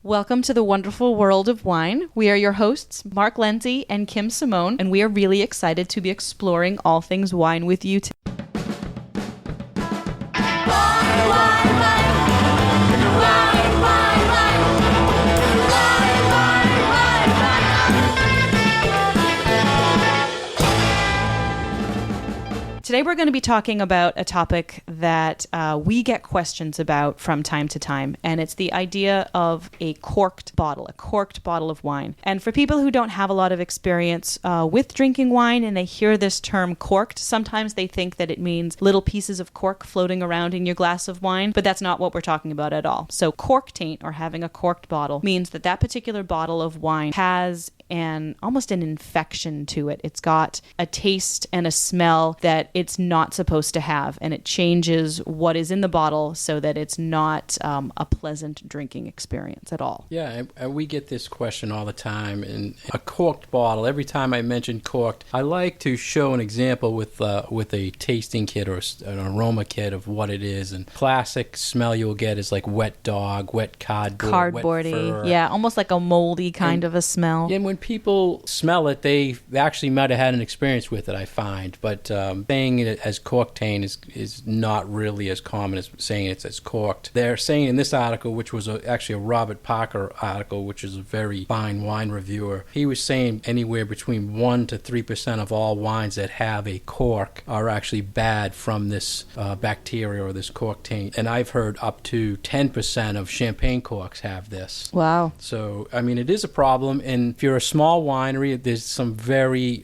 Welcome to the wonderful world of wine. We are your hosts, Mark Lenzi and Kim Simone, and we are really excited to be exploring all things wine with you today. Today we're going to be talking about a topic that we get questions about from time to time, and it's the idea of a corked bottle of wine. And for people who don't have a lot of experience with drinking wine and they hear this term corked, sometimes they think that it means little pieces of cork floating around in your glass of wine, but that's not what we're talking about at all. So cork taint, or having a corked bottle, means that that particular bottle of wine has almost an infection to it. It's got a taste and a smell that it's not supposed to have, and it changes what is in the bottle so that it's not a pleasant drinking experience at all. Yeah, and we get this question all the time. In a corked bottle, every time I mention corked, I like to show an example with a tasting kit or an aroma kit of what it is. And classic smell you'll get is like wet dog, wet cardboard, Cardboardy, wet fur. Yeah, almost like a moldy kind of a smell. And when people smell it, they actually might have had an experience with it, I find. But saying it as cork taint is not really as common as saying it's as corked. They're saying in this article, which was actually a Robert Parker article, which is a very fine wine reviewer, he was saying anywhere between 1 to 3% of all wines that have a cork are actually bad from this bacteria or this cork taint. And I've heard up to 10% of champagne corks have this. Wow. So, I mean, it is a problem. And if you're a small winery, there's some very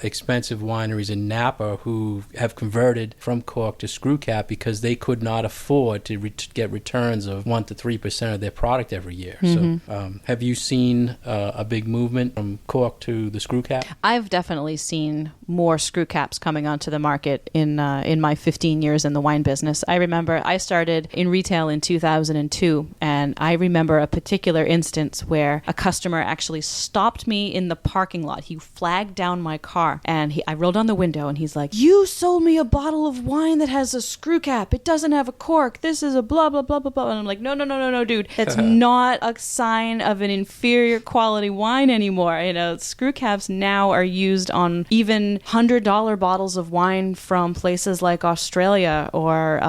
expensive wineries in Napa who have converted from cork to screw cap because they could not afford to get returns of 1 to 3% of their product every year. Mm-hmm. So have you seen a big movement from cork to the screw cap? I've definitely seen more screw caps coming onto the market in my 15 years in the wine business. I remember I started in retail in 2002, and I remember a particular instance where a customer actually stopped me in the parking lot. He flagged down my car, and I rolled down the window, and he's like, "You sold me a bottle of wine that has a screw cap. It doesn't have a cork. This is a blah, blah, blah, blah, blah." And I'm like, no, dude. That's not a sign of an inferior quality wine anymore. You know, screw caps now are used on even $100 bottles of wine from places like Australia or,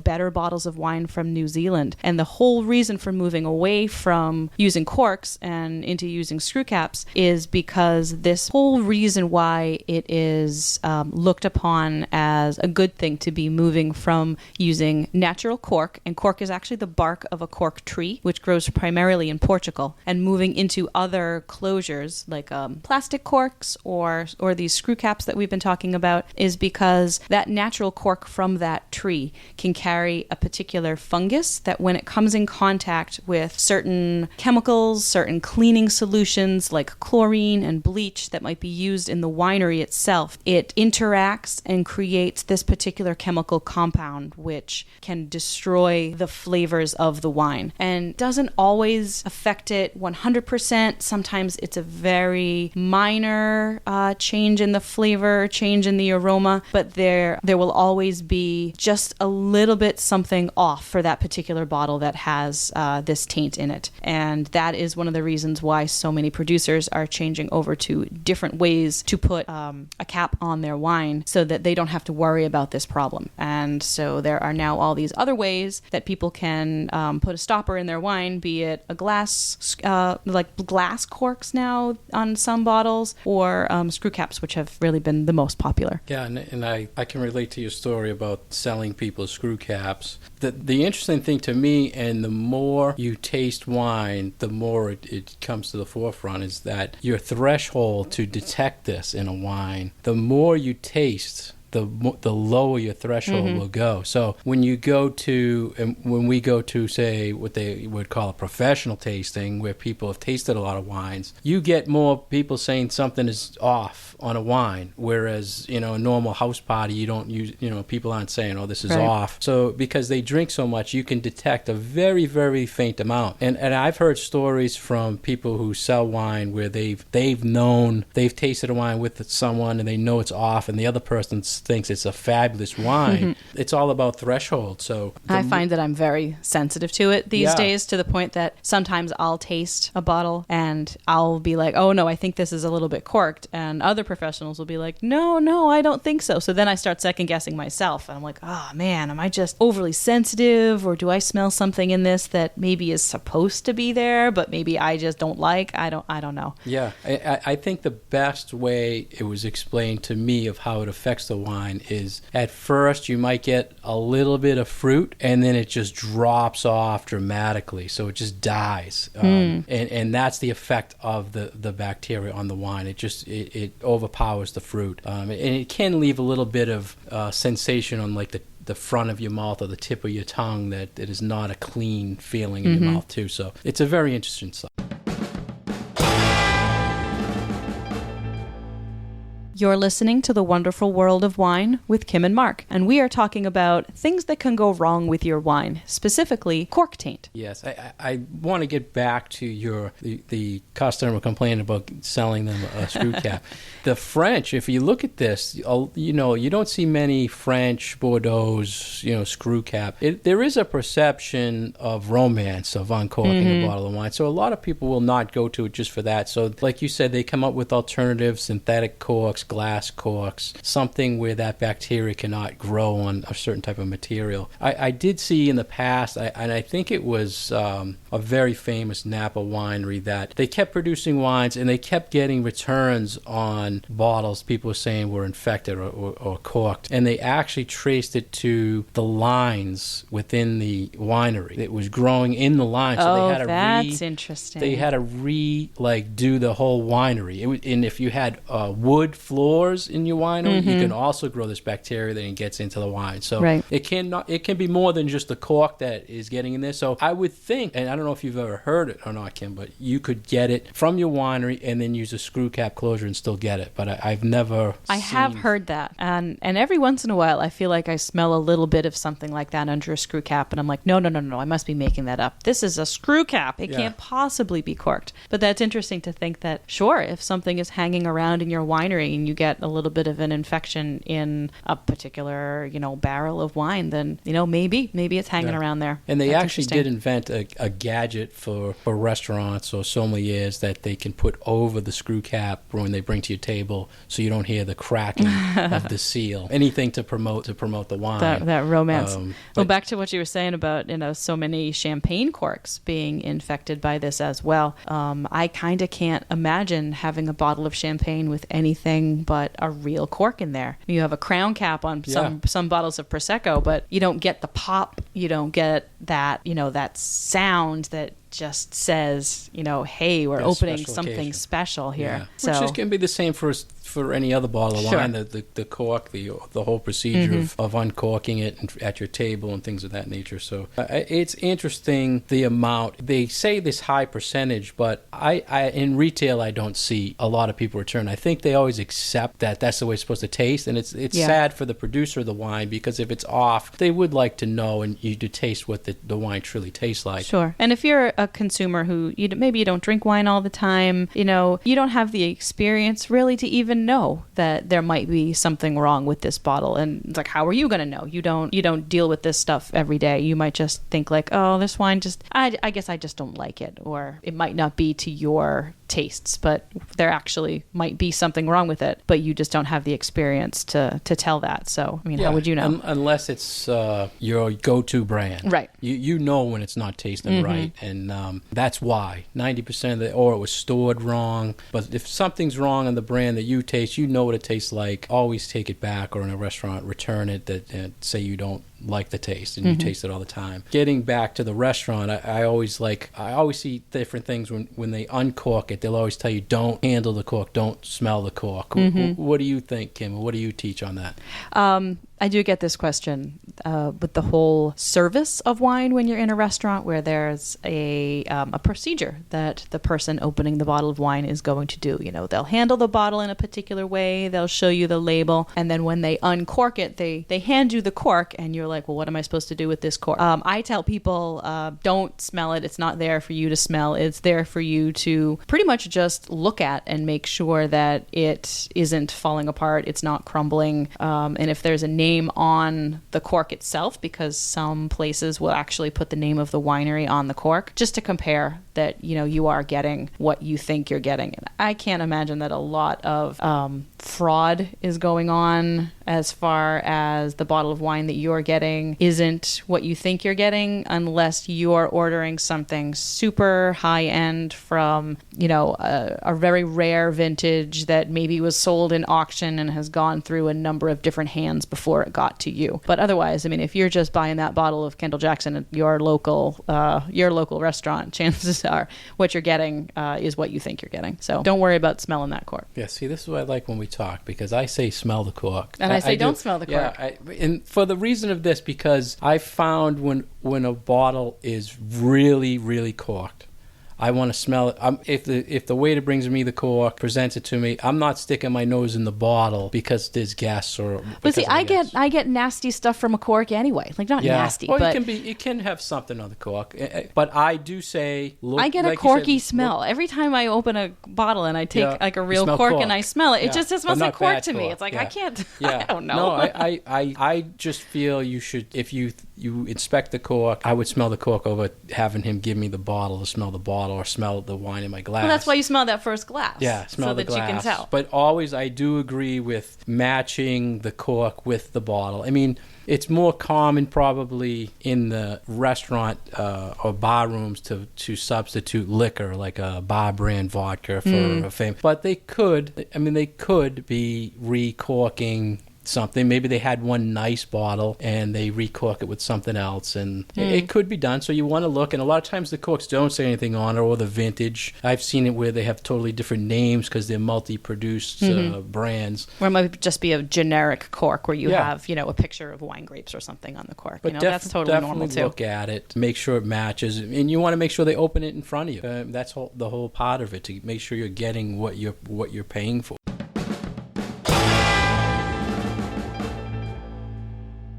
better bottles of wine from New Zealand. And the whole reason for moving away from using corks and into using screw caps is because this whole reason why it is looked upon as a good thing to be moving from using natural cork, and cork is actually the bark of a cork tree, which grows primarily in Portugal, and moving into other closures like plastic corks or these screw caps that we've been talking about, is because that natural cork from that tree can carry a particular fungus that when it comes in contact with certain chemicals, certain cleaning solutions like chlorine and bleach that might be used in the winery itself, it interacts and creates this particular chemical compound which can destroy the flavors of the wine, and doesn't always affect it 100%. Sometimes it's a very minor change in the flavor, change in the aroma, but there will always be just a little bit something off for that particular bottle that has this taint in it. And that is one of the reasons why so many producers are changing over to different ways to put a cap on their wine so that they don't have to worry about this problem. And so there are now all these other ways that people can put a stopper in their wine, be it a glass, like glass corks now on some bottles, or screw caps, which have really been the most popular. Yeah, and I can relate to your story about selling people screw caps. The interesting thing to me, and the more you taste wine, the more it comes to the forefront, is that your threshold to detect this in a wine, the more you taste, the lower your threshold will go. So when we go to, say, what they would call a professional tasting, where people have tasted a lot of wines, you get more people saying something is off on a wine, whereas, a normal house party, you don't use, people aren't saying, oh, this is off. So because they drink so much, you can detect a very, very faint amount. And I've heard stories from people who sell wine where they've tasted a wine with someone and they know it's off, and the other person's thinks it's a fabulous wine. It's all about threshold. So I find that I'm very sensitive to it these Yeah. days, to the point that sometimes I'll taste a bottle and I'll be like, oh no, I think this is a little bit corked. And other professionals will be like, no, I don't think so. So then I start second guessing myself. And I'm like, oh man, am I just overly sensitive, or do I smell something in this that maybe is supposed to be there, but maybe I just don't like? I don't know. Yeah, I think the best way it was explained to me of how it affects the wine is at first you might get a little bit of fruit and then it just drops off dramatically. So it just dies. And that's the effect of the bacteria on the wine. It overpowers the fruit. And it can leave a little bit of sensation on like the front of your mouth or the tip of your tongue that it is not a clean feeling in your mouth too. So it's a very interesting stuff. You're listening to The Wonderful World of Wine with Kim and Mark, and we are talking about things that can go wrong with your wine, specifically cork taint. Yes, I want to get back to the customer complaining about selling them a screw cap. The French, if you look at this, you don't see many French Bordeaux's, screw cap. There is a perception of romance of uncorking a bottle of wine, so a lot of people will not go to it just for that. So like you said, they come up with alternatives, synthetic corks, glass corks, something where that bacteria cannot grow on a certain type of material. I did see in the past, and I think it was a very famous Napa winery, that they kept producing wines and they kept getting returns on bottles people were saying were infected or corked. And they actually traced it to the lines within the winery. It was growing in the line. So they had that's interesting. They had to do the whole winery. And if you had wood floors in your winery, you can also grow this bacteria that gets into the wine. So it can be more than just the cork that is getting in there. So I would think, and I don't know if you've ever heard it or not, Kim, but you could get it from your winery and then use a screw cap closure and still get it. But I've never I have heard that. And every once in a while, I feel like I smell a little bit of something like that under a screw cap. And I'm like, no, I must be making that up. This is a screw cap. It can't possibly be corked. But that's interesting to think that, sure, if something is hanging around in your winery and you get a little bit of an infection in a particular, barrel of wine, then, maybe it's hanging around there. And they actually did invent a gadget for restaurants or sommeliers that they can put over the screw cap when they bring to your table, so you don't hear the cracking of the seal. Anything to promote the wine. That romance. Well, back to what you were saying about, so many champagne corks being infected by this as well. I kind of can't imagine having a bottle of champagne with anything but a real cork in there. You have a crown cap on some bottles of Prosecco, but you don't get the pop. You don't get that, that sound that just says, hey, we're opening something special here. Yeah. So, which can be the same for any other bottle of wine. The cork, the whole procedure of uncorking it at your table and things of that nature. So it's interesting the amount. They say this high percentage, but I in retail I don't see a lot of people return. I think they always accept that that's the way it's supposed to taste, and it's sad for the producer of the wine, because if it's off, they would like to know and you to taste what the wine truly tastes like. Sure. And if you're a consumer who maybe you don't drink wine all the time, you don't have the experience really to even know that there might be something wrong with this bottle. And it's like, how are you going to know? You don't deal with this stuff every day. You might just think like, oh, this wine I guess I just don't like it, or it might not be to your tastes, but there actually might be something wrong with it, but you just don't have the experience to tell that. So, how would you know? Unless it's your go-to brand. Right. You know when it's not tasting right, and that's why 90% of or it was stored wrong. But if something's wrong on the brand that you taste, you know what it tastes like. Always take it back, or in a restaurant, return it. Say you don't like the taste and you taste it all the time. Getting back to the restaurant, I always see different things when they uncork it. They'll always tell you, don't handle the cork, don't smell the cork. What do you think, Kim? What do you teach on that? I do get this question with the whole service of wine when you're in a restaurant, where there's a procedure that the person opening the bottle of wine is going to do. You know, they'll handle the bottle in a particular way. They'll show you the label. And then when they uncork it, they hand you the cork and you're like, well, what am I supposed to do with this cork? I tell people, don't smell it. It's not there for you to smell. It's there for you to pretty much just look at and make sure that it isn't falling apart. It's not crumbling. And if there's a name on the cork itself, because some places will actually put the name of the winery on the cork, just to compare that, you know, you are getting what you think you're getting. And I can't imagine that a lot of fraud is going on as far as the bottle of wine that you're getting isn't what you think you're getting, unless you're ordering something super high end from, you know, a very rare vintage that maybe was sold in auction and has gone through a number of different hands before it got to you. But otherwise, I mean, if you're just buying that bottle of Kendall Jackson at your local restaurant, chances are what you're getting is what you think you're getting. So don't worry about smelling that cork. Yeah, see, this is what I like when we talk, because I say smell the cork. And I say don't smell the cork. Yeah, and for the reason of this, because I found when a bottle is really, really corked, I want to smell it. If the waiter brings me the cork, presents it to me, I'm not sticking my nose in the bottle because there's gas or. But see, I get nasty stuff from a cork anyway. Like not nasty, well, but you can have something on the cork. But I do say, look, I get like a corky said, smell every time I open a bottle and I take like a real cork and I smell it. It just smells like cork to me. It's like I can't. I don't know. No, I just feel you should, if you inspect the cork, I would smell the cork over having him give me the bottle to smell the bottle or smell the wine in my glass. Well, that's why you smell that first glass. Yeah, smell the glass. So that you can tell. But always, I do agree with matching the cork with the bottle. I mean, it's more common probably in the restaurant or bar rooms to substitute liquor, like a bar brand vodka for a famous. But they could be recorking something. Maybe they had one nice bottle and they recork it with something else, and it could be done. So you want to look, and a lot of times the corks don't say anything on it, or the vintage. I've seen it where they have totally different names because they're multi-produced brands. Or it might just be a generic cork where you have, you know, a picture of wine grapes or something on the cork. But you know, that's totally normal too. Look at it, make sure it matches, and you want to make sure they open it in front of you. That's the whole part of it, to make sure you're getting what you're paying for.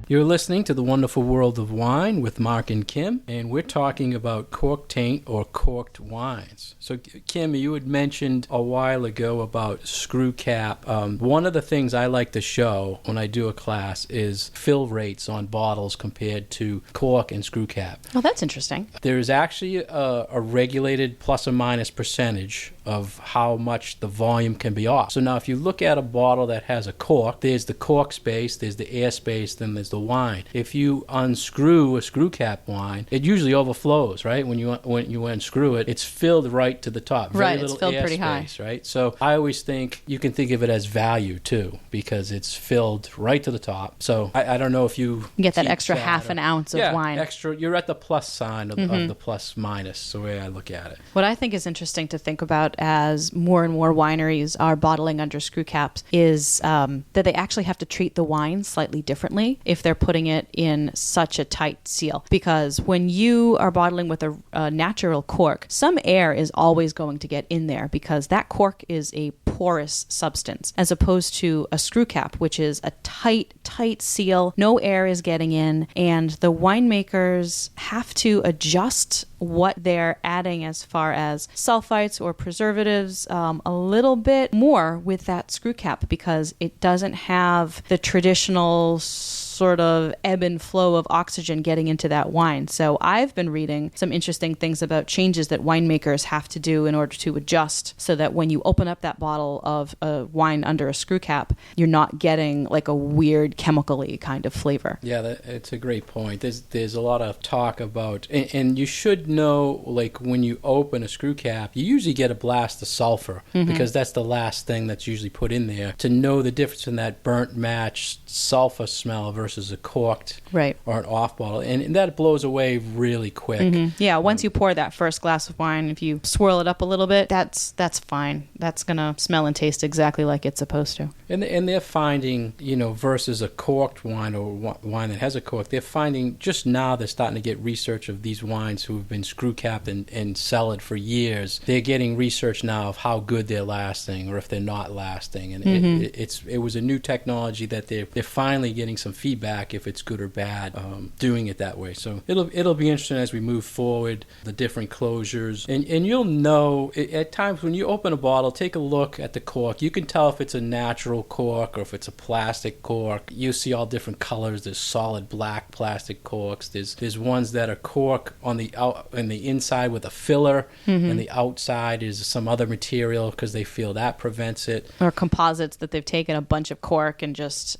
You're listening to The Wonderful World of Wine with Mark and Kim, and we're talking about cork taint or corked wines. So, Kim, you had mentioned a while ago about screw cap. One of the things I like to show when I do a class is fill rates on bottles compared to cork and screw cap. Oh, that's interesting. There's actually a regulated plus or minus percentage of how much the volume can be off. So now if you look at a bottle that has a cork, there's the cork space, there's the air space, then there's the wine. If you unscrew a screw cap wine, it usually overflows, right? When you unscrew it, it's filled right to the top. Very little it's filled air pretty space, high. right? So I always think you can think of it as value too, because it's filled right to the top. So I don't know if you get that extra half an ounce of wine. Extra. You're at the plus sign of the plus minus, the way I look at it. What I think is interesting to think about as more and more wineries are bottling under screw caps is that they actually have to treat the wine slightly differently if they're putting it in such a tight seal. Because when you are bottling with a natural cork, some air is always going to get in there because that cork is a porous substance, as opposed to a screw cap, which is a tight seal. No air is getting in, and the winemakers have to adjust what they're adding as far as sulfites or preservatives a little bit more with that screw cap, because it doesn't have the traditional sort of ebb and flow of oxygen getting into that wine. So I've been reading some interesting things about changes that winemakers have to do in order to adjust so that when you open up that bottle of a wine under a screw cap, you're not getting like a weird chemical-y kind of flavor. Yeah, it's a great point. There's a lot of talk about, and you should know, like when you open a screw cap, you usually get a blast of sulfur because that's the last thing that's usually put in there, to know the difference in that burnt match sulfur smell versus versus a corked right. or an off bottle, and that blows away really quick. Yeah, once you pour that first glass of wine, if you swirl it up a little bit, that's fine. That's gonna smell and taste exactly like it's supposed to. And they're finding, versus a corked wine or wine that has a cork, they're finding just now they're starting to get research of these wines who have been screw capped and cellared for years. They're getting research now of how good they're lasting or if they're not lasting, and it was a new technology that they're finally getting some feedback if it's good or bad doing it that way. So it'll be interesting as we move forward, the different closures, and you'll know at times when you open a bottle, take a look at the cork. You can tell if it's a natural cork or if it's a plastic cork. You see all different colors. There's solid black plastic corks. There's ones that are cork on the inside with a filler, and the outside is some other material because they feel that prevents it. Or composites that they've taken a bunch of cork and just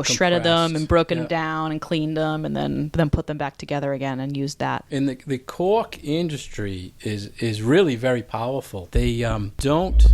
shredded them and broken them down and cleaned them and then put them back together again and used that. And the cork industry is really very powerful. They don't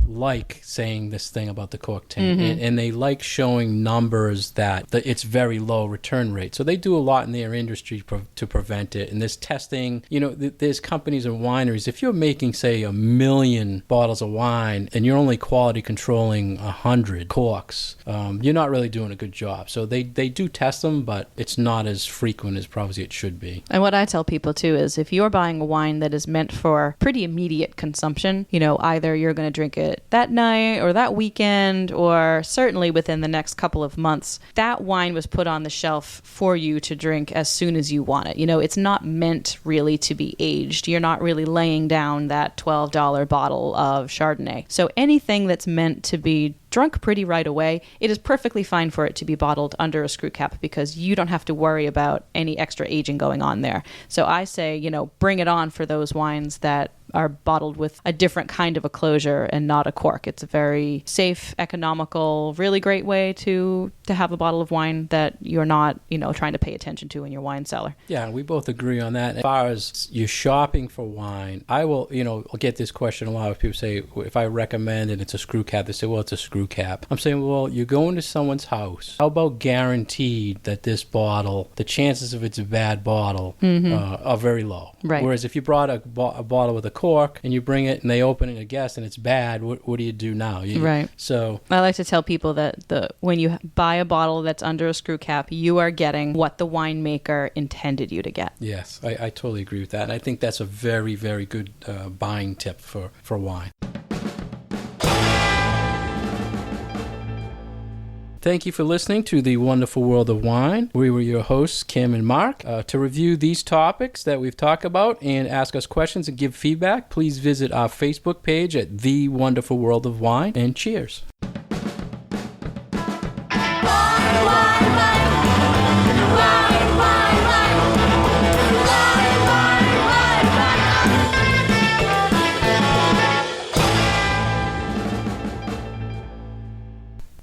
like saying this thing about the cork tank, and they like showing numbers that it's very low return rate. So they do a lot in their industry to prevent it. And there's testing. There's companies and wineries. If you're making, say, 1 million bottles of wine and you're only quality controlling 100 corks, you're not really doing a good job. So they do test them, but it's not as frequent as probably it should be. And what I tell people too is if you're buying a wine that is meant for pretty immediate consumption, either you're going to drink it that night or that weekend or certainly within the next couple of months, that wine was put on the shelf for you to drink as soon as you want it. It's not meant really to be aged. You're not really laying down that $12 bottle of Chardonnay. So anything that's meant to be drunk pretty right away, it is perfectly fine for it to be bottled under a screw cap because you don't have to worry about any extra aging going on there. So I say, bring it on for those wines that are bottled with a different kind of a closure and not a cork. It's a very safe, economical, really great way to have a bottle of wine that you're not, trying to pay attention to in your wine cellar. Yeah, we both agree on that. As far as you're shopping for wine, I will, I'll get this question a lot of people say, if I recommend and it's a screw cap, they say, well, it's a screw cap. I'm saying, well, you go into someone's house. How about guaranteed that this bottle, the chances of it's a bad bottle are very low. Right. Whereas if you brought a bottle with a cork and you bring it and they open it a guess and it's bad, what do you do now? Right. So I like to tell people that when you buy a bottle that's under a screw cap, you are getting what the winemaker intended you to get. Yes, I totally agree with that. And I think that's a very, very good buying tip for wine. Thank you for listening to The Wonderful World of Wine. We were your hosts, Kim and Mark. To review these topics that we've talked about and ask us questions and give feedback, please visit our Facebook page at The Wonderful World of Wine. And cheers. Wine, wine, wine.